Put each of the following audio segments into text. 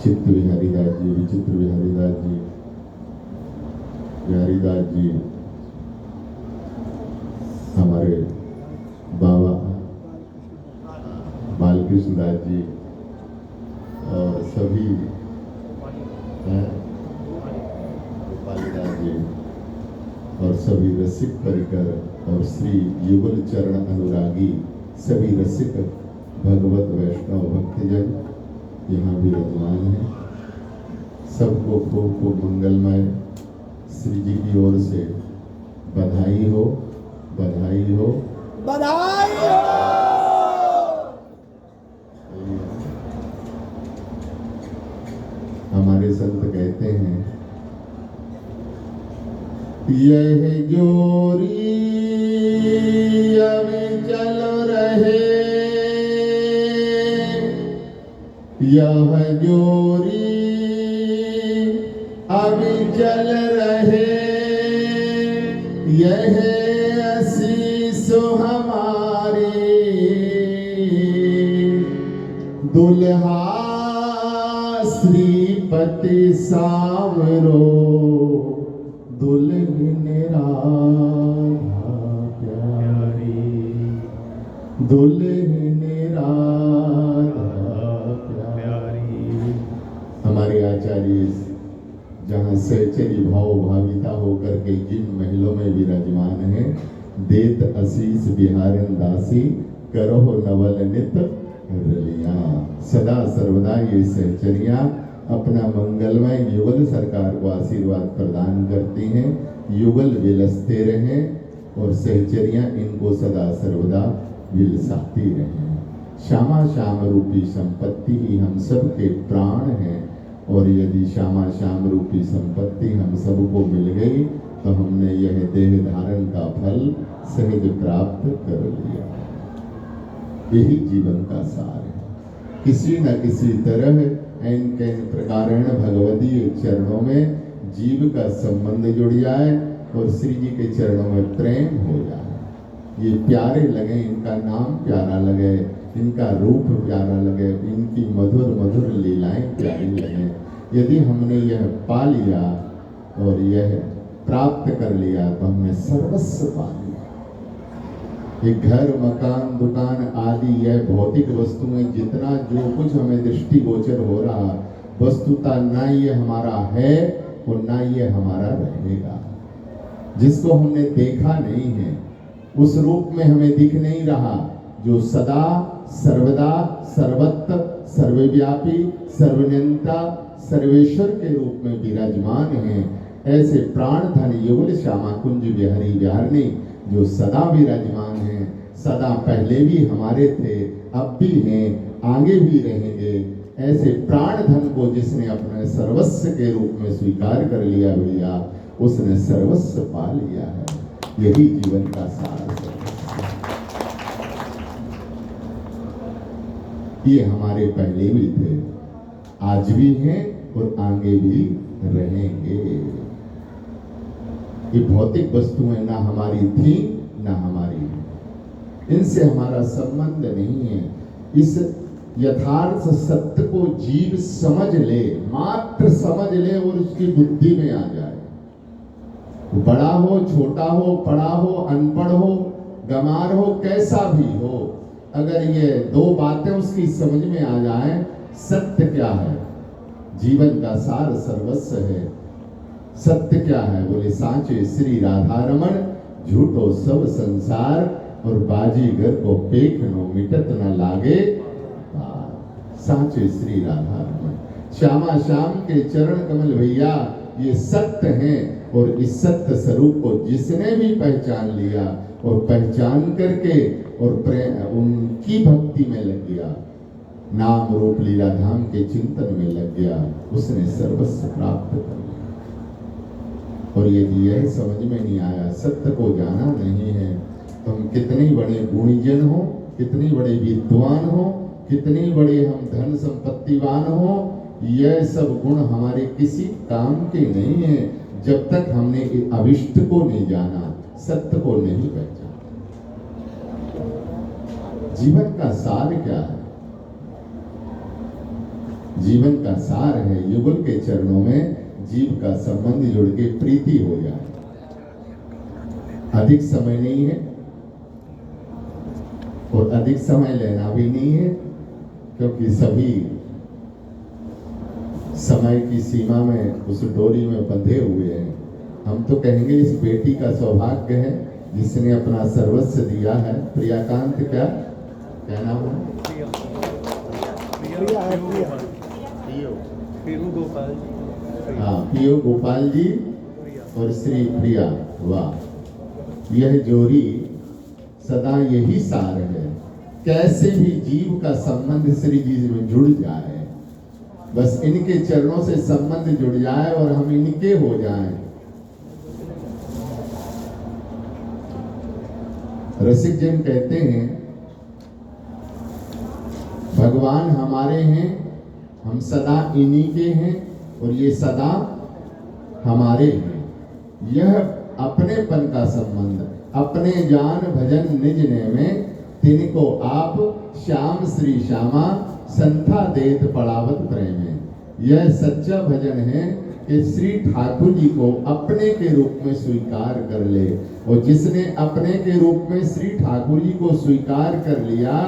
चित्त बिहारी दास जी, विचित्र बिहारी दास जी, बिहारी दास जी, हमारे बाबा बालकृष्ण दास जी और सभी गोपाली दास जी और सभी रसिक परिकर और श्री युगल चरण अनुरागी सभी रसिक भगवत वैष्णव भक्तजन यहाँ विराजमान है। सबको खूब खूब मंगलमय श्री जी की ओर से बधाई हो, बधाई हो, बधाई हो। हमारे संत कहते हैं यह जोरी अविचल रहे, यह जोरी अविचल रहे, यह आशीष हमारी दुल्हा श्रीपति सावरो दुल्हन राधा प्यारी, दुल्हन राधा प्यारी। हमारे आचार्य जहाँ सहचरी भाव भाविता होकर के जिन महलों में विराजमान है, देत आशीष बिहारन दासी करो नवल नित रलिया। सदा सर्वदा ये सहचरियाँ अपना मंगलमय युगल सरकार को आशीर्वाद प्रदान करती हैं, युगल विलसते रहें और सहचरियाँ इनको सदा सर्वदा विलसाती रहें। श्यामा श्याम रूपी संपत्ति ही हम सब के प्राण हैं और यदि श्यामा श्याम रूपी संपत्ति हम सबको मिल गई तो हमने यह देह धारण का फल सहज प्राप्त कर लिया। यही जीवन का सार है। किसी न किसी तरह ऐन कैन प्रकारेण भगवती चरणों में जीव का संबंध जुड़ जाए और श्री जी के चरणों में प्रेम हो जाए। ये प्यारे लगे, इनका नाम प्यारा लगे, इनका रूप प्यारा लगे, इनकी मधुर मधुर लीलाएं प्यारी लगे। यदि हमने यह पा लिया और यह प्राप्त कर लिया तो हमने सर्वस्व पा लिया। ये घर मकान दुकान आदि यह भौतिक वस्तुएं जितना जो कुछ हमें दृष्टिगोचर हो रहा, वस्तुतः ना ये हमारा है और ना ये हमारा रहेगा। जिसको हमने देखा नहीं है, उस रूप में हमें दिख नहीं रहा, जो सदा सर्वदा सर्वत्र सर्वव्यापी सर्वनियंता सर्वेश्वर के रूप में विराजमान है। ऐसे प्राण धन युगल श्यामा कुंज बिहारी बिहारनी जो सदा विराजमान हैं, सदा पहले भी हमारे थे, अब भी हैं, आगे भी रहेंगे। ऐसे प्राण धन को जिसने अपने सर्वस्व के रूप में स्वीकार कर लिया भैया, उसने सर्वस्व पा लिया है। यही जीवन का सार है। ये हमारे पहले भी थे, आज भी हैं और आगे भी रहेंगे। ये भौतिक वस्तुएं ना हमारी थी ना हमारी, इनसे हमारा संबंध नहीं है। इस यथार्थ सत्य को जीव समझ ले, मात्र समझ ले और उसकी बुद्धि में आ जाए। बड़ा हो, छोटा हो, पढ़ा हो, अनपढ़ हो, गंवार हो, कैसा भी हो, अगर ये दो बातें उसकी समझ में आ जाए, सत्य क्या है, जीवन का सार सर्वस्व है। सत्य क्या है बोले, सांचे श्री राधा रमन, झूठो सब संसार और बाजीगर को पेख नो मिटत न लागे। सांचे श्री राधा रमन, श्यामा श्याम के चरण कमल भैया ये सत्य हैं। और इस सत्य स्वरूप को जिसने भी पहचान लिया और पहचान करके और उनकी भक्ति में लग गया, नाम रूप लीला धाम के चिंतन में लग गया, उसने सर्वस्व प्राप्त कर लिया। और यदि यह समझ में नहीं आया, सत्य को जाना नहीं है, तो हम कितने बड़े गुणीजन हो, कितने बड़े विद्वान हो, कितने बड़े हम धन संपत्तिवान हो, यह सब गुण हमारे किसी काम के नहीं है जब तक हमने अविष्ट को नहीं जाना, सत्य को नहीं पहचाना। जीवन का सार क्या है? जीवन का सार है। युगल के चरणों में जीव का संबंध जुड़ के प्रीति हो जाए। अधिक समय नहीं है और अधिक समय लेना भी नहीं है, क्योंकि सभी समय की सीमा में उस डोरी में बंधे हुए हैं। हम तो कहेंगे इस बेटी का सौभाग्य है जिसने अपना सर्वस्व दिया है। प्रियाकांत क्या क्या नाम है? प्रिया है, प्रिया। पीहू गोपाल जी। हाँ, पीओ गोपाल जी और श्री प्रिया। वाह, यह जोड़ी सदा यही सार है। कैसे भी जीव का संबंध श्री जी में जुड़ जाए, बस इनके चरणों से संबंध जुड़ जाए और हम इनके हो जाएं। रसिक जन कहते हैं भगवान हमारे हैं, हम सदा इन्हीं के हैं और ये सदा हमारे हैं। यह अपनेपन का संबंध अपने जान भजन निज ने में, तिनको आप श्याम श्री श्यामा संथा देत पड़ावत प्रेम है। यह सच्चा भजन है कि श्री ठाकुर जी को अपने के रूप में स्वीकार कर ले, और जिसने अपने के रूप में श्री ठाकुर जी को स्वीकार कर लिया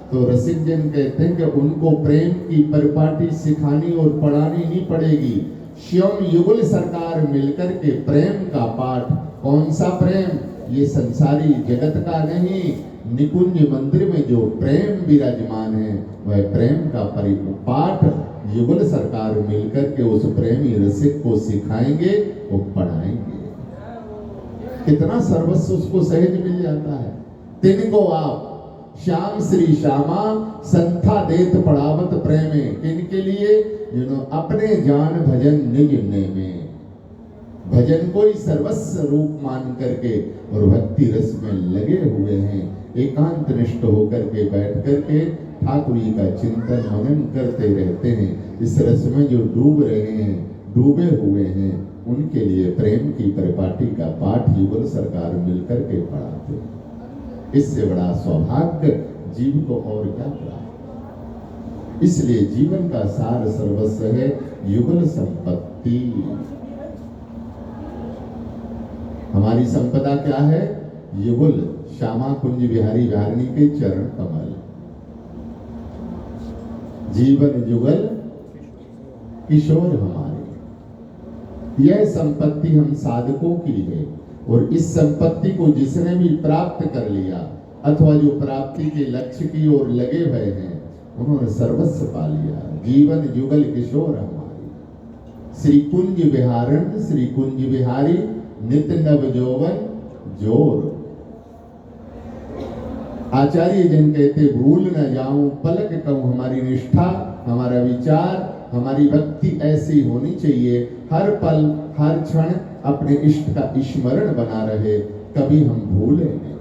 तो रसिक जन कहते हैं कि उनको प्रेम की परिपाटी सिखानी और पढ़ानी नहीं पड़ेगी। स्वयं युगल सरकार मिलकर के प्रेम का पाठ, कौन सा प्रेम? ये संसारी जगत का नहीं, निकुंज मंदिर में जो प्रेम विराजमान है वह प्रेम का परिपाठ युगल सरकार मिलकर के उस प्रेमी रसिक को सिखाएंगे और पढ़ाएंगे। कितना सर्वस्व उसको सहज मिल जाता है। तिनको आप श्याम श्री श्यामा संथा देत पढ़ावत प्रेमे, किनके लिए? जिन्होंने अपने जान भजन निज ने में, भजन को ही सर्वस्व रूप मान करके और भक्ति रस में लगे हुए हैं। एकांत निष्ठ होकर के बैठ करके ठाकुर जी का चिंतन मनन करते रहते हैं। इस रस में जो डूब रहे हैं, डूबे हुए हैं, उनके लिए प्रेम की परिपाटी का पाठ युगल सरकार मिलकर के पढ़ाते हैं। इससे बड़ा सौभाग्य जीव को और क्या प्राप्त। इसलिए जीवन का सार सर्वस्व है युगल संपत्ति। हमारी संपदा क्या है? युगल श्यामा कुंज बिहारी बिहारिणी के चरण कमल। जीवन युगल किशोर हमारे, यह संपत्ति हम साधकों की है। और इस संपत्ति को जिसने भी प्राप्त कर लिया अथवा जो प्राप्ति के लक्ष्य की ओर लगे हुए हैं, उन्होंने सर्वस्व पा लिया। जीवन युगल किशोर हमारी, श्री कुंज बिहारण श्री कुंज बिहारी, नित नव जौवन जोर। आचार्य जन कहते भूल न जाऊं पलक कहूं, हमारी निष्ठा, हमारा विचार, हमारी भक्ति ऐसी होनी चाहिए हर पल हर क्षण अपने इष्ट का स्मरण बना रहे, कभी हम भूले नहीं।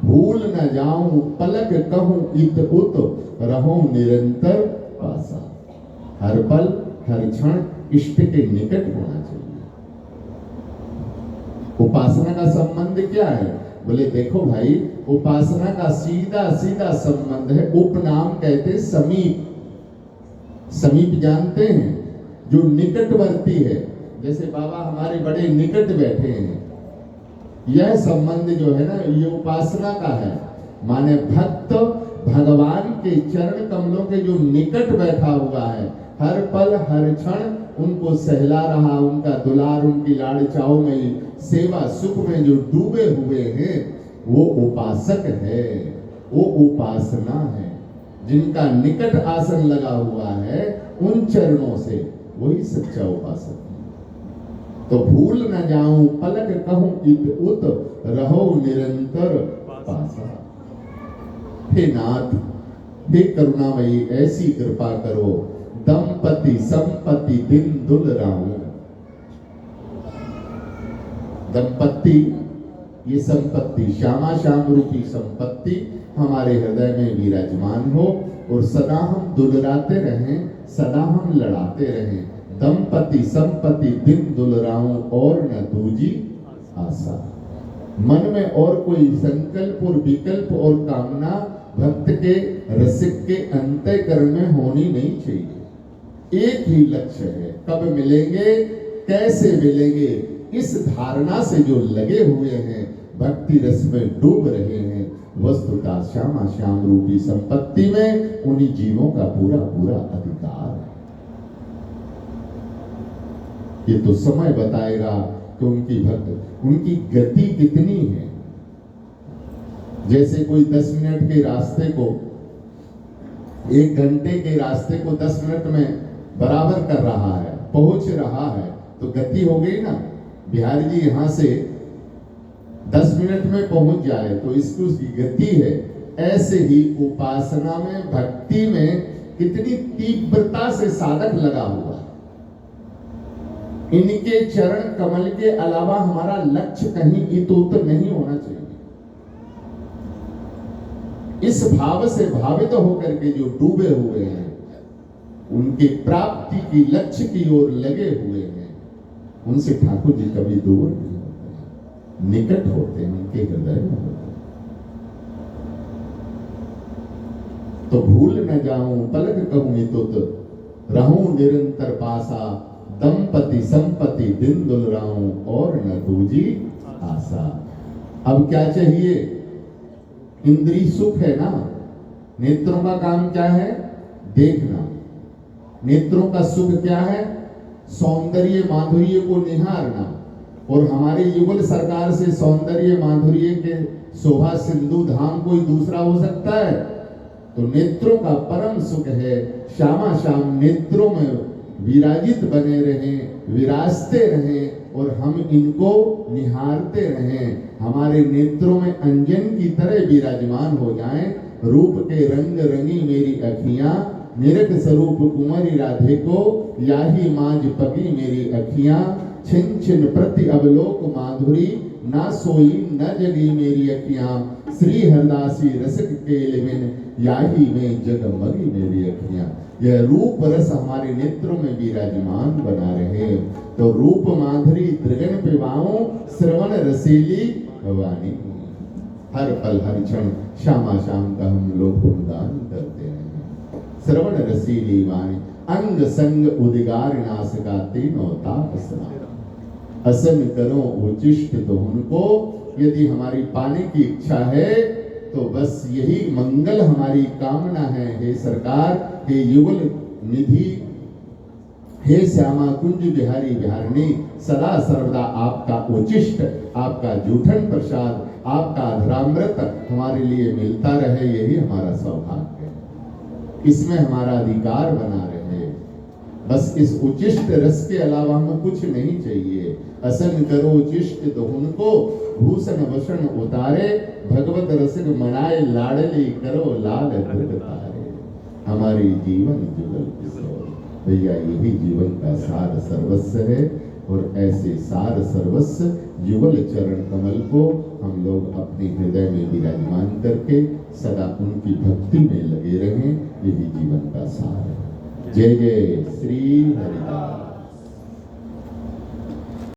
भूल न जाऊं पलक कहूं इत उत, रहूं निरंतर पासा। हर पल हर क्षण इष्ट के निकट होना चाहिए। उपासना का संबंध क्या है? बोले देखो भाई, उपासना का सीधा सीधा संबंध है, उपनाम कहते समीप। समीप जानते हैं? जो निकटवर्ती है, जैसे बाबा हमारे बड़े निकट बैठे हैं, यह संबंध जो है ना, ये उपासना का है। माने भक्त भगवान के चरण कमलों के जो निकट बैठा हुआ है, हर पल हर क्षण उनको सहला रहा, उनका दुलार, उनकी लाड़चाओं में, सेवा सुख में जो डूबे हुए हैं, वो उपासक है, वो उपासना है। जिनका निकट आसन लगा हुआ है उन चरणों से, वही सच्चा उपासक है। तो भूल न जाऊं पलक कहूं इत उत, रहो निरंतर पासा। हे नाथ, हे करुणामयी, ऐसी कृपा करो, दंपति संपत्ति दिन दुल राहूं। दंपत्ति, ये संपत्ति श्यामा श्याम रूपी संपत्ति हमारे हृदय में विराजमान हो और सदा हम दुलराते रहें, सदा हम लड़ाते रहें। दंपति संपत्ति दिन दुलराऊं और न दूजी आशा। मन में और कोई संकल्प और विकल्प और कामना भक्त के रसिक के अंतःकरण में होनी नहीं चाहिए। एक ही लक्ष्य है, कब मिलेंगे, कैसे मिलेंगे, इस धारणा से जो लगे हुए हैं, भक्ति रस में डूब रहे हैं, वस्तुतः श्यामा श्याम रूपी संपत्ति में उन्हीं जीवों का पूरा पूरा अधिकार है। ये तो समय बताएगा कि उनकी गति कितनी है। जैसे कोई 10 मिनट के रास्ते को 1 घंटे के रास्ते को 10 मिनट में बराबर कर रहा है, पहुंच रहा है, तो गति हो गई ना। बिहारी जी यहां से 10 मिनट में पहुंच जाए तो इसकी उसकी गति है। ऐसे ही उपासना में, भक्ति में कितनी तीव्रता से साधक लगा हुआ है। इनके चरण कमल के अलावा हमारा लक्ष्य कहीं इतोत नहीं होना चाहिए। इस भाव से भावित होकर के जो डूबे हुए हैं, उनके प्राप्ति की लक्ष्य की ओर लगे हुए हैं, उनसे ठाकुर जी कभी दूर नहीं होते, निकट होते हैं, उनके हृदय में होते हैं। तो भूल न जाऊं पलक कहूं इतुत, रहूं निरंतर पासा, दंपति संपत्ति दिन दुलराऊं और न दूजी आशा। अब क्या चाहिए? इंद्रिय सुख है ना। नेत्रों का काम क्या है? देखना। नेत्रों का सुख क्या है? सौंदर्य माधुर्य को निहारना। और हमारे युगल सरकार से सौंदर्य माधुर्य के शोभा सिंधु धाम कोई दूसरा हो सकता है? तो नेत्रों का परम सुख है, श्यामा श्याम नेत्रों में विराजित बने रहें, विराजते रहें और हम इनको निहारते रहें। हमारे नेत्रों में अंजन की तरह विराजमान हो जाएं। रूप के रंग रंगी मेरी अखियां, निरख स्वरूप कुंवरी राधे को, याही माज पगी मेरी अखियां, छिन छिन प्रति अवलोक माधुरी, ना सोई न जगी मेरी अखियां, श्री हरदासी रसिक केल बिन, याही में जगमगी मेरी अखियां। यह रूप रस हमारे नेत्रों में विराजमान बना रहे। तो रूप माधुरी दृगन पिवाओ, श्रवण रसीली वाणी, हर पल हर क्षण श्यामा श्याम का हम लोग गुणगान करते हैं। श्रवण रसीली वाणी, अंग संग उदिगार नासिका, तीनों ताप स्नान, असन करो उचिष्ट तो उनको। यदि हमारी पाने की इच्छा है तो बस यही मंगल हमारी कामना है। हे सरकार, हे युगल निधि, हे श्यामा कुंज बिहारी बिहारिणी, सदा सर्वदा आपका उचिष्ट, आपका जूठन प्रसाद, आपका अधरामृत हमारे लिए मिलता रहे। यही हमारा सौभाग्य है, इसमें हमारा अधिकार बना रहे। बस इस उचिष्ट रस के अलावा हमें कुछ नहीं चाहिए। असन करो उचिष्ट तो उनको, भूषण भूषण उतारे, भगवत रसिक मनाए, लाडली करो लाल धृत तारे। हमारी जीवन जुगल किशोर, भैया यही जीवन का सार सर्वस्व है। और ऐसे सार सर्वस्व युगल चरण कमल को हम लोग अपने हृदय में विराजमान करके सदा उनकी भक्ति में लगे रहें। यही जीवन का सार है। जय जय श्री हरिदास।